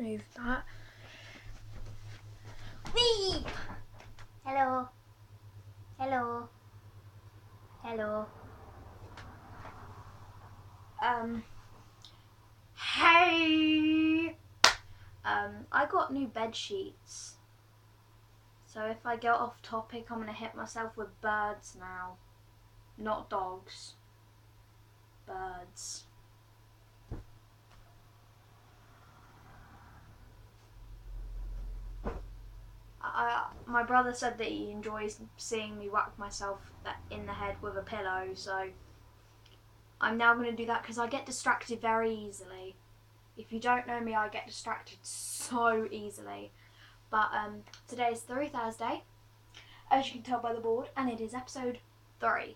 move that. Beep! Hello. Hello. Hello. Hey! I got new bed sheets. So if I get off topic, I'm gonna hit myself with birds now. Not dogs. Birds. My brother said that he enjoys seeing me whack myself in the head with a pillow, so I'm now going to do that because I get distracted very easily. If you don't know me, I get distracted so easily. But today is Thursday, as you can tell by the board, and it is episode 3.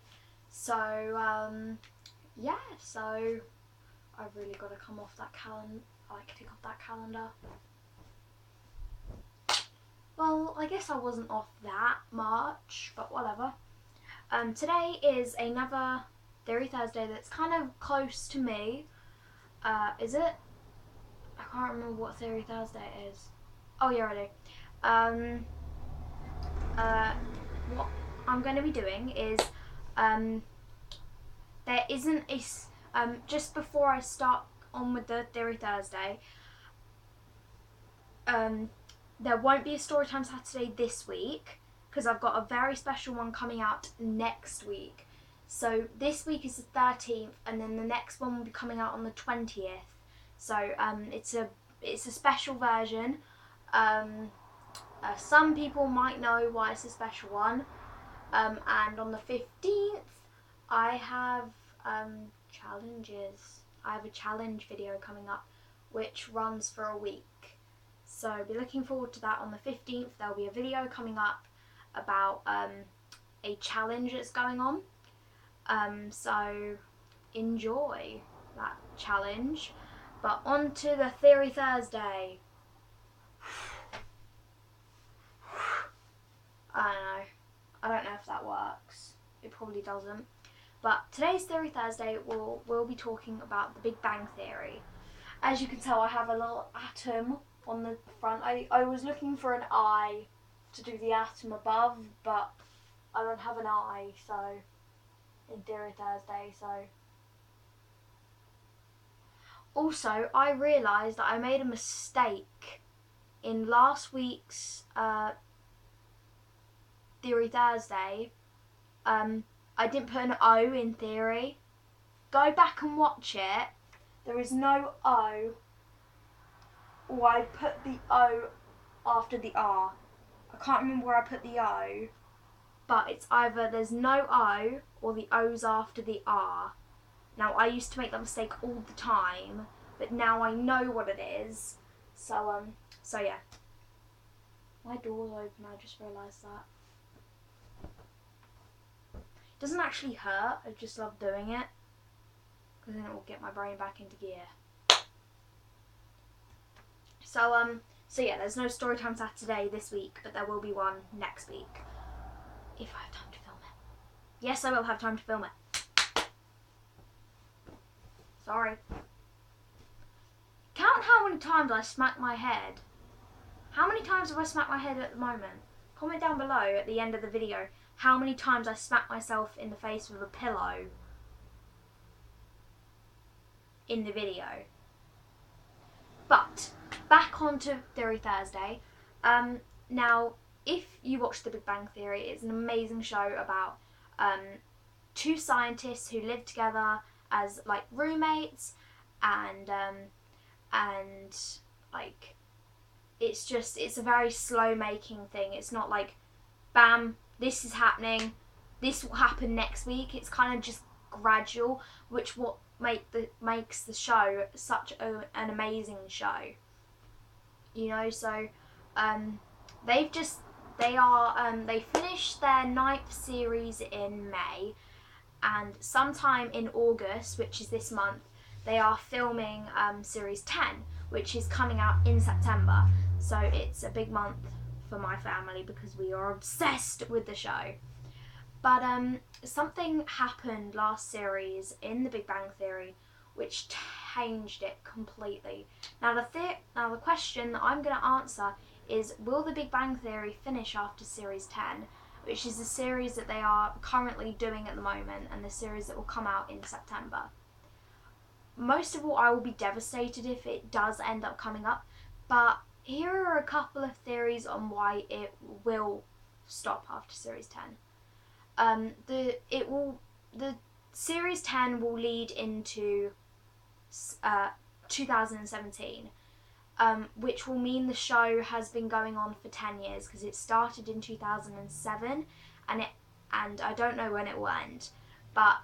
So yeah, so I've really got to come off that calendar. Tick off that calendar. Well, I guess I wasn't off that much, but whatever. Today is another Theory Thursday that's kind of close to me. Is it? I can't remember what Theory Thursday is. Oh yeah, I do. What I'm going to be doing is, there isn't a, just before I start on with the Theory Thursday, there won't be a Storytime Saturday this week because I've got a very special one coming out next week. So this week is the 13th, and then the next one will be coming out on the 20th. So it's a special version. Some people might know why it's a special one. And on the 15th, I have challenges. I have a challenge video coming up, which runs for a week. So be looking forward to that. On the 15th, there'll be a video coming up about a challenge that's going on. So enjoy that challenge. But on to the Theory Thursday. I don't know. I don't know if that works. It probably doesn't. But today's Theory Thursday, we'll be talking about the Big Bang Theory. As you can tell, I have a little atom on the front. I was looking for an eye to do the atom above, but I don't have an eye, so in Theory Thursday, so. Also, I realised that I made a mistake in last week's Theory Thursday. I didn't put an O in theory. Go back and watch it. There is no O. Or I put the O after the R. I can't remember where I put the O. But it's either there's no O or the O's after the R. Now, I used to make that mistake all the time, but now I know what it is. So yeah. My door's open, I just realised that. It doesn't actually hurt, I just love doing it, because then it will get my brain back into gear. So yeah, there's no Storytime Saturday this week, but there will be one next week. If I have time to film it. Yes, I will have time to film it. Sorry. Count how many times I smack my head. How many times have I smacked my head at the moment? Comment down below at the end of the video how many times I smack myself in the face with a pillow in the video. But back onto Theory Thursday. Now, if you watch The Big Bang Theory, it's an amazing show about two scientists who live together as like roommates, and like it's a very slow making thing. It's not like bam, this is happening, this will happen next week. It's kind of just gradual, which makes the show such an amazing show. You know, so they finished their 9th series in May, and sometime in August, which is this month, they are filming series 10, which is coming out in September. So it's a big month for my family because we are obsessed with the show. But something happened last series in The Big Bang Theory which changed it completely. Now the question that I'm going to answer is, will The Big Bang Theory finish after series 10, which is the series that they are currently doing at the moment and the series that will come out in September. Most of all, I will be devastated if it does end up coming up, but here are a couple of theories on why it will stop after series 10. The series 10 will lead into 2017, which will mean the show has been going on for 10 years because it started in 2007 and I don't know when it will end, but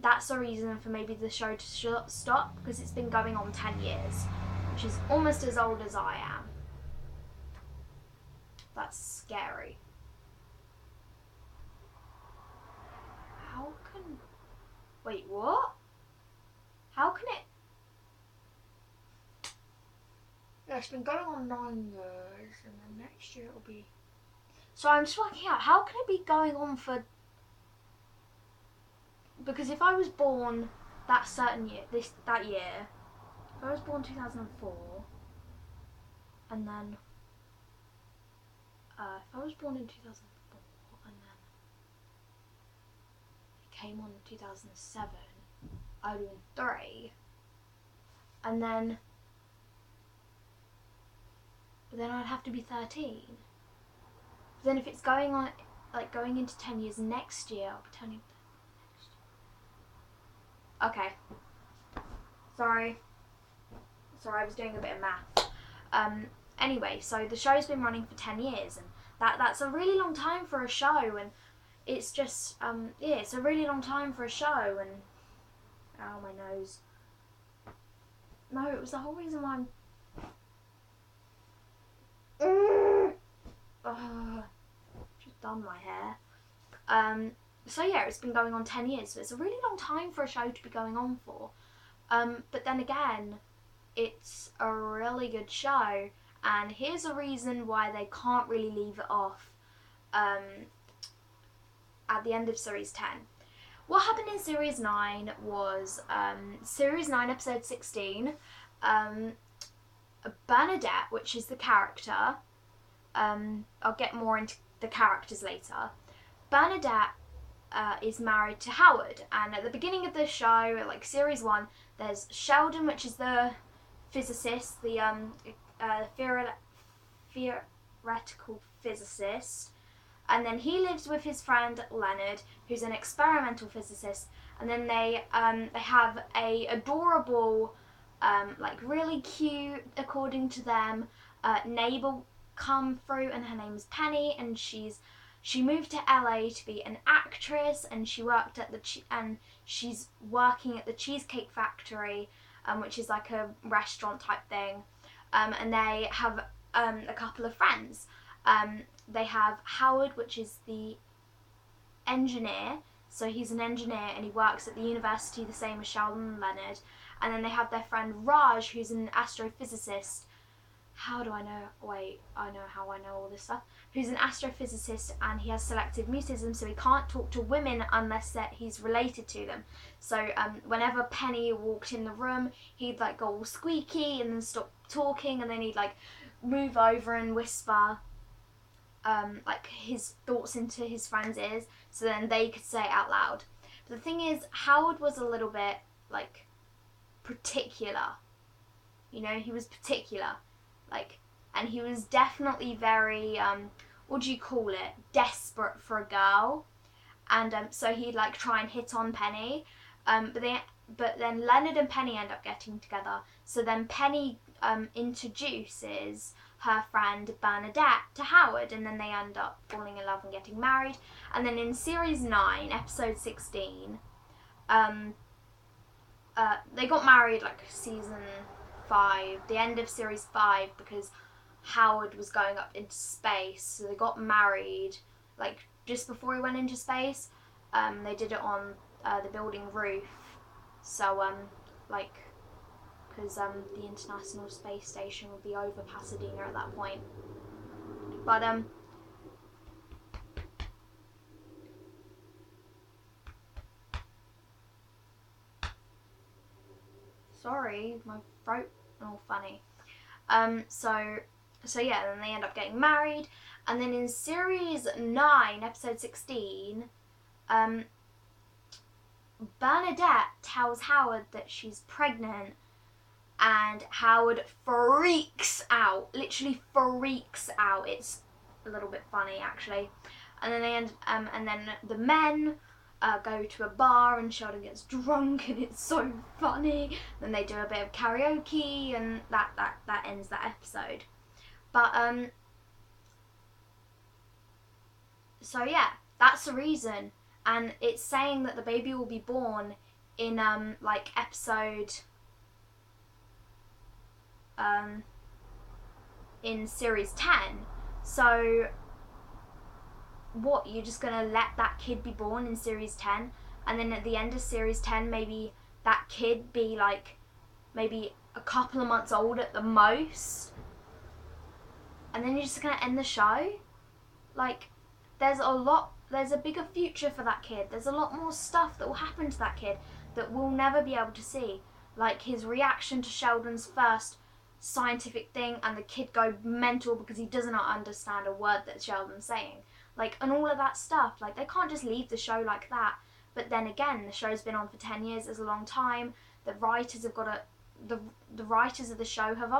that's a reason for maybe the show to stop, because it's been going on 10 years, which is almost as old as I am. That's scary. Wait, what? How can it? Yeah, it's been going on 9 years, and then next year it'll be... So I'm just working out, how can it be going on for... Because if I was born that certain year, if I was born 2004, and then... if I was born in 2004, and then it came on in 2007, I would have been 3, and then... But then I'd have to be 13. But then if it's going on, like going into 10 years next year, I'll be turning next year. Okay. Sorry, I was doing a bit of math. Anyway, so the show's been running for 10 years, and that's a really long time for a show, and it's just, yeah, it's a really long time for a show, and, ow, my nose. No, it was the whole reason why just done my hair. So yeah, it's been going on 10 years, so it's a really long time for a show to be going on for. But then again, it's a really good show, and here's a reason why they can't really leave it off at the end of series 10. What happened in series 9 was, series 9 episode 16, Bernadette, which is the character, I'll get more into the characters later. Bernadette is married to Howard, and at the beginning of the show, like series 1, there's Sheldon, which is the physicist, the theoretical physicist, and then he lives with his friend Leonard, who's an experimental physicist, and then they have a adorable, like really cute, according to them, neighbor come through, and her name's Penny, and she moved to LA to be an actress, and she worked at she's working at the Cheesecake Factory, which is like a restaurant type thing, and they have a couple of friends. They have Howard, which is the engineer, so he's an engineer and he works at the university the same as Sheldon and Leonard, and then they have their friend Raj, who's an astrophysicist. How do I know? Wait, I know how I know all this stuff. Who's an astrophysicist, and he has selective mutism, so he can't talk to women unless that he's related to them. So whenever Penny walked in the room, he'd like go all squeaky and then stop talking, and then he'd like move over and whisper like his thoughts into his friends' ears, so then they could say it out loud. But the thing is, Howard was a little bit like particular. You know, he was particular. Like, and he was definitely very, what do you call it, desperate for a girl, and so he'd like try and hit on Penny, but then Leonard and Penny end up getting together, so then Penny introduces her friend Bernadette to Howard, and then they end up falling in love and getting married. And then in series 9, episode 16, they got married like season 5, the end of series 5, because Howard was going up into space, so they got married like just before he went into space. They did it on the building roof, so like because the International Space Station would be over Pasadena at that point. But Sorry, my throat all funny. So yeah, then they end up getting married, and then in series 9, episode 16, Bernadette tells Howard that she's pregnant, and Howard freaks out, literally freaks out. It's a little bit funny actually. And then and then the men go to a bar, and Sheldon gets drunk, and it's so funny. Then they do a bit of karaoke, and that ends that episode. But so yeah, that's the reason, and it's saying that the baby will be born in like episode in series 10. So what, you're just gonna let that kid be born in series 10, and then at the end of series 10 maybe that kid be like maybe a couple of months old at the most, and then you're just gonna end the show? Like, there's a bigger future for that kid. There's a lot more stuff that will happen to that kid that we'll never be able to see, like his reaction to Sheldon's first scientific thing, and the kid go mental because he does not understand a word that Sheldon's saying, like, and all of that stuff. Like, they can't just leave the show like that. But then again, the show's been on for 10 years. It's a long time. The writers have got the writers of the show have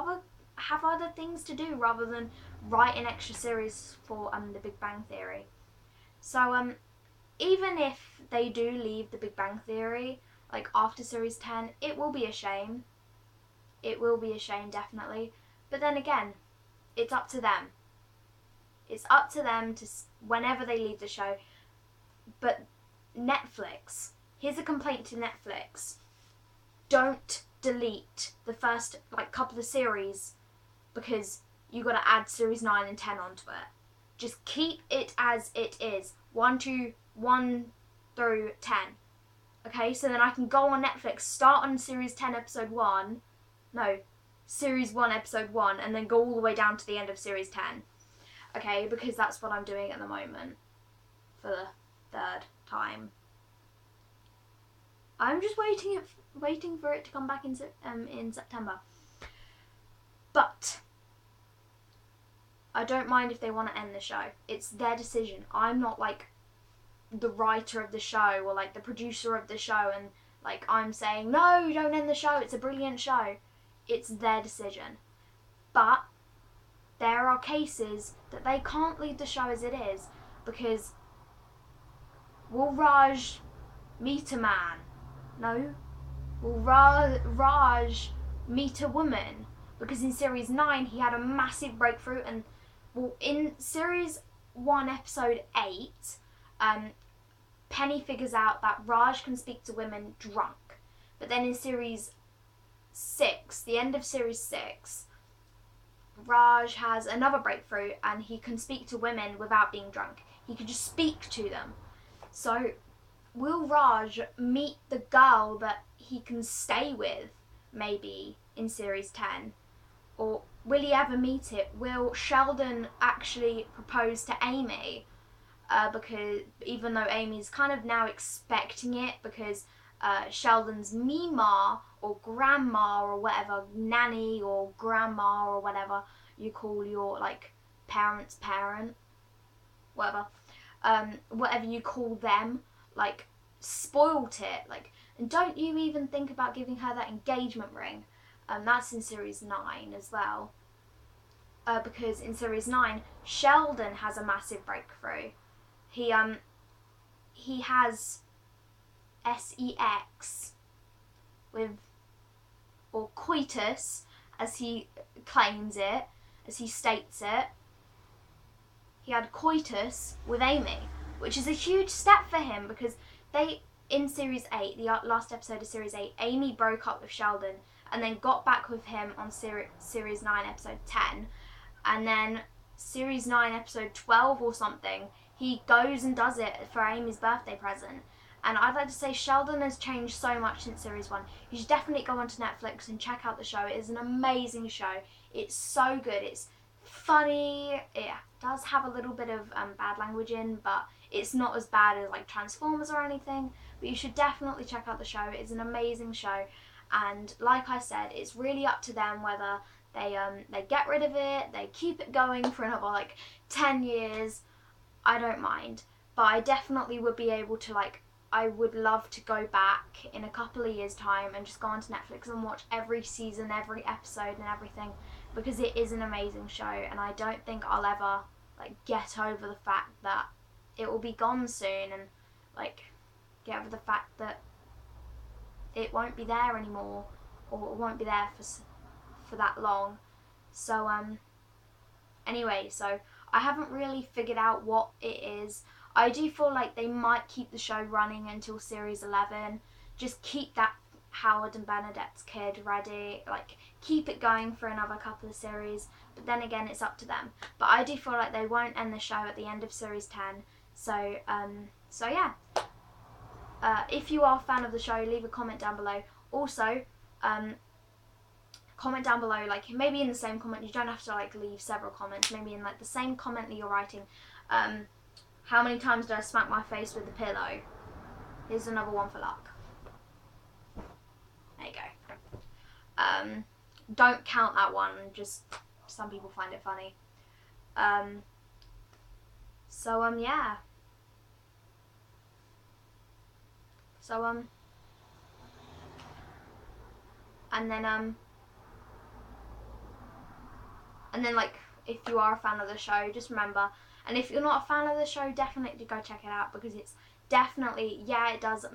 other things to do rather than write an extra series for the Big Bang Theory. So even if they do leave the Big Bang Theory like after series 10, it will be a shame. It will be a shame, definitely. But then again, it's up to them. It's up to them to whenever they leave the show. But Netflix, here's a complaint to Netflix: don't delete the first like couple of series because you got to add series 9 and 10 onto it. Just keep it as it is, 1 through 10. Okay, so then I can go on Netflix, start on series 10 episode 1, no, series 1 episode 1, and then go all the way down to the end of series 10. Okay, because that's what I'm doing at the moment for the third time. I'm just waiting for it to come back in September. But I don't mind if they want to end the show. It's their decision. I'm not like the writer of the show or like the producer of the show, and like I'm saying, no, don't end the show, it's a brilliant show. It's their decision. But there are cases that they can't leave the show as it is, because will Raj meet a man? No. Will Raj meet a woman? Because in series 9 he had a massive breakthrough, and well, in series 1 episode 8 Penny figures out that Raj can speak to women drunk. But then in series 6, the end of series 6, Raj has another breakthrough, and he can speak to women without being drunk. He can just speak to them. So will Raj meet the girl that he can stay with maybe in series 10? Or will he ever meet it? Will Sheldon actually propose to Amy? Because even though Amy's kind of now expecting it, because Sheldon's Mima or grandma or whatever, nanny or grandma or whatever you call your like parent's parent, whatever you call them, like spoilt it. Like, and don't you even think about giving her that engagement ring. That's in series 9 as well. Because in series 9, Sheldon has a massive breakthrough. He has sex with, or coitus, as he claims it, as he states it. He had coitus with Amy, which is a huge step for him, because they, in series 8, the last episode of series 8, Amy broke up with Sheldon and then got back with him on series 9 episode 10, and then series 9 episode 12 or something, he goes and does it for Amy's birthday present. And I'd like to say Sheldon has changed so much since series 1. You should definitely go onto Netflix and check out the show. It is an amazing show. It's so good. It's funny. It does have a little bit of bad language in, but it's not as bad as like Transformers or anything. But you should definitely check out the show. It's an amazing show. and like I said, it's really up to them whether they get rid of it, they keep it going for another like 10 years. I don't mind, but I definitely would be able to, like, I would love to go back in a couple of years' time and just go onto Netflix and watch every season, every episode and everything, because it is an amazing show, and I don't think I'll ever like get over the fact that it will be gone soon, and like get over the fact that it won't be there anymore, or it won't be there for that long. So anyway, so I haven't really figured out what it is. I do feel like they might keep the show running until series 11. Just keep that Howard and Bernadette's kid ready. Like, keep it going for another couple of series. But then again, it's up to them. But I do feel like they won't end the show at the end of series 10. So yeah. If you are a fan of the show, leave a comment down below. Also, comment down below, like maybe in the same comment, you don't have to like leave several comments, maybe in like the same comment that you're writing, how many times did I smack my face with the pillow? Here's another one for luck. There you go. Don't count that one, just some people find it funny. Yeah. And then like, if you are a fan of the show, just remember, and if you're not a fan of the show, definitely go check it out, because it's definitely, yeah, it does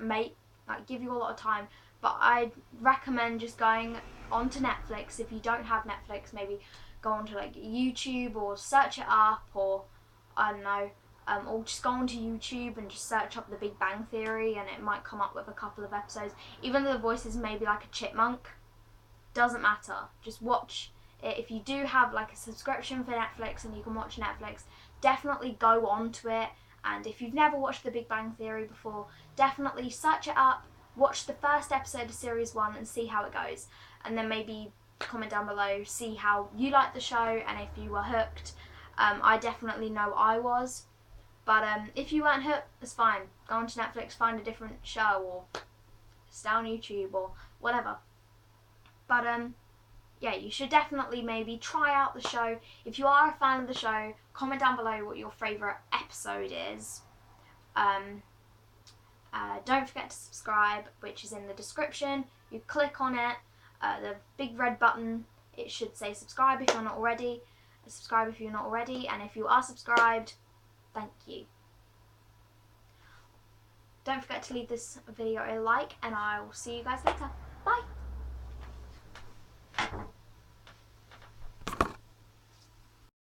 give you a lot of time, but I'd recommend just going onto Netflix. If you don't have Netflix, maybe go onto like YouTube or search it up, or I don't know, or just go onto YouTube and just search up The Big Bang Theory, and it might come up with a couple of episodes. Even though the voice is maybe like a chipmunk, doesn't matter. Just watch it. If you do have like a subscription for Netflix and you can watch Netflix, definitely go onto it. And if you've never watched The Big Bang Theory before, definitely search it up, watch the first episode of series 1 and see how it goes. And then maybe comment down below, see how you like the show and if you were hooked. I definitely know I was. But if you weren't hooked, it's fine. Go onto Netflix, find a different show, or stay on YouTube or whatever. But yeah, you should definitely maybe try out the show. If you are a fan of the show, comment down below what your favourite episode is. Don't forget to subscribe, which is in the description. You click on it, the big red button, it should say subscribe if you're not already. Subscribe if you're not already, and if you are subscribed, thank you. Don't forget to leave this video a like, and I will see you guys later. Bye!